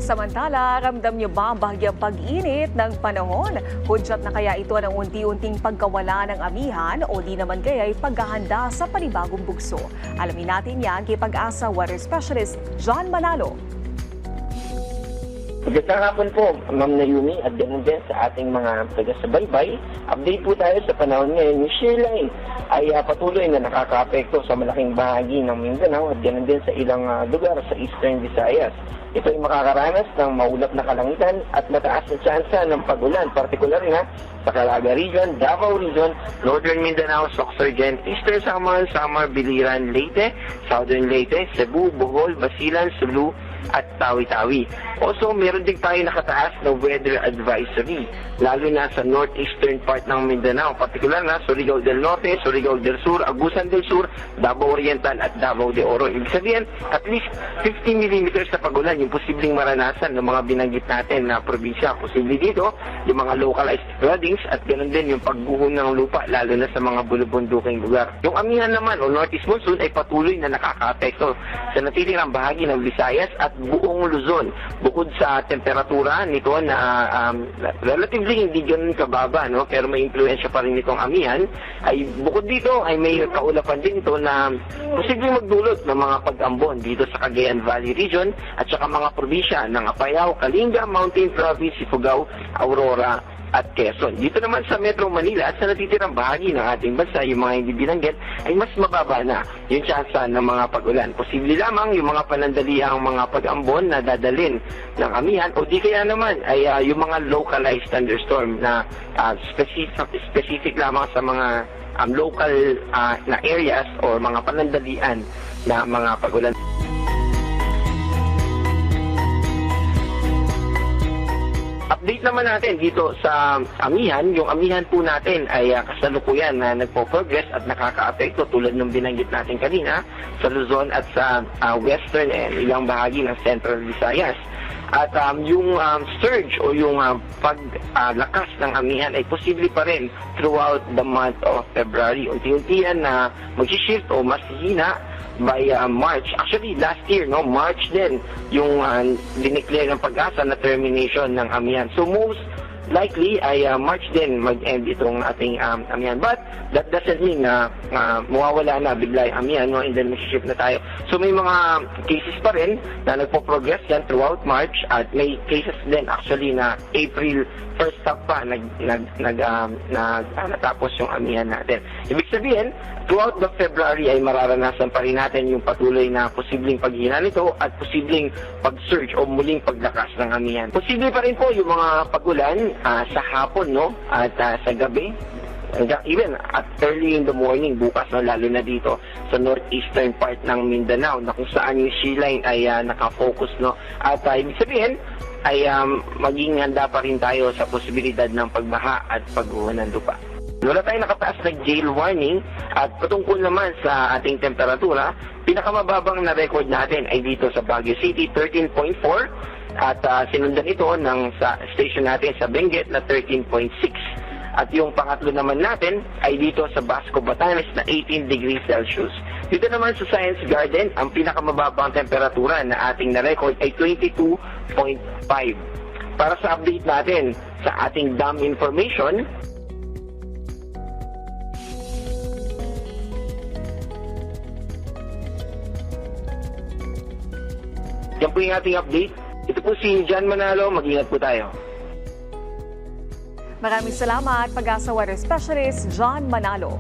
Samantala, ramdam niyo ba ang bahagyang pag-init ng panahon? Hudyat na kaya ito ng unti-unting pagkawala ng amihan o di naman kaya'y paghahanda sa panibagong bugso? Alamin natin yan kay Pag-asa Weather Specialist John Manalo. Magandang hapon po, Ma'am Naomi, at ganoon din sa ating mga taga-subaybay. Update po tayo sa panahon ngayon. Yung shear line ay patuloy na nakaka-apekto sa malaking bahagi ng Mindanao at ganoon din sa ilang lugar sa Eastern Visayas. Ito ay makakaranas ng maulap na kalangitan at mataas na tsansa ng pag-ulan, partikular na sa Calaga Region, Davao Region, Northern Mindanao, Sorsogon, Eastern Samar, Biliran, Leyte, Southern Leyte, Cebu, Bohol, Basilan, Sulu, at Tawi-Tawi. Also, meron din tayo nakataas na weather advisory, lalo na sa northeastern part ng Mindanao, partikular na Surigao del Norte, Surigao del Sur, Agusan del Sur, Davao Oriental at Davao de Oro. Ibig sabihin, at least 50 mm na pag-ulan yung posibleng maranasan ng mga binanggit natin na probinsya. Posible dito, yung mga localized floodings at ganoon din yung pagguho ng lupa, lalo na sa mga bulubunduking lugar. Yung amihan naman o northeast monsoon ay patuloy na nakaka-apekto sa natitirang bahagi ng Visayas at buong Luzon. Bukod sa temperatura nito na relatively hindi ganun kababa, no? Pero may impluensya pa rin itong amihan, ay bukod dito ay may kaulapan din ito na posibleng magdulot ng mga pag-ambon dito sa Cagayan Valley Region at saka mga probinsya ng Apayao, Kalinga, Mountain Province, Ifugao, Aurora, at Quezon. Dito naman sa Metro Manila at sa natitirang bahagi ng ating bansa, yung mga hindi binanggit, ay mas mababa na yung tsansa ng mga pag-ulan. Posible lamang yung mga panandaliang mga pag-ambon na dadalin ng amihan o di kaya naman ay yung mga localized thunderstorm na specific lamang sa mga local na areas o mga panandalian na mga pag-ulan. Update naman natin dito sa amihan. Yung amihan po natin ay kasalukuyan na nagpo-progress at nakaka-apekto tulad ng binanggit natin kanina sa Luzon at sa western and ilang bahagi ng Central Visayas. At yung surge o yung paglakas ng amihan ay posible pa rin throughout the month of February. Unti-unti yan na mag-shift o mas hina by March. Actually, last year, no, March din yung dineclare ng Pag-asa na termination ng amihan. So most likely ay March din mag-end itong ating amihan. But that doesn't mean na mawawala na bigla yung amihan, no, and then mag-shift na tayo. So may mga cases pa rin na nagpo-progress yan throughout March at may cases din actually na April first half pa natapos yung amihan natin. Ibig sabihin, throughout the February ay mararanasan pa rin natin yung patuloy na posibleng paghina nito at posibleng pag-surge o muling paglakas ng amihan. Posible pa rin po yung mga pag-ulan sa hapon, no, at sa gabi. Even at early in the morning bukas, no, lalo na dito sa northeastern part ng Mindanao na kung saan yung shear line ay nakafocus, no. At ibig sabihin ay maging handa pa rin tayo sa posibilidad ng pagbaha at pagguho ng lupa. Wala tayong nakataas na gale warning at patungkol naman sa ating temperatura, pinakamababang na record natin ay dito sa Baguio City, 13.4 at sinundan ito ng sa station natin sa Benguet na 13.6. At yung pangatlo naman natin ay dito sa Basco, Batanes na 18 degrees Celsius. Dito naman sa Science Garden, ang pinakamababang temperatura na ating na-record ay 22.5. Para sa update natin sa ating dam information, yan po yung ating update. Ito po si John Manalo. Mag-ingat po tayo. Maraming salamat, Pag-asa Weather Specialist John Manalo.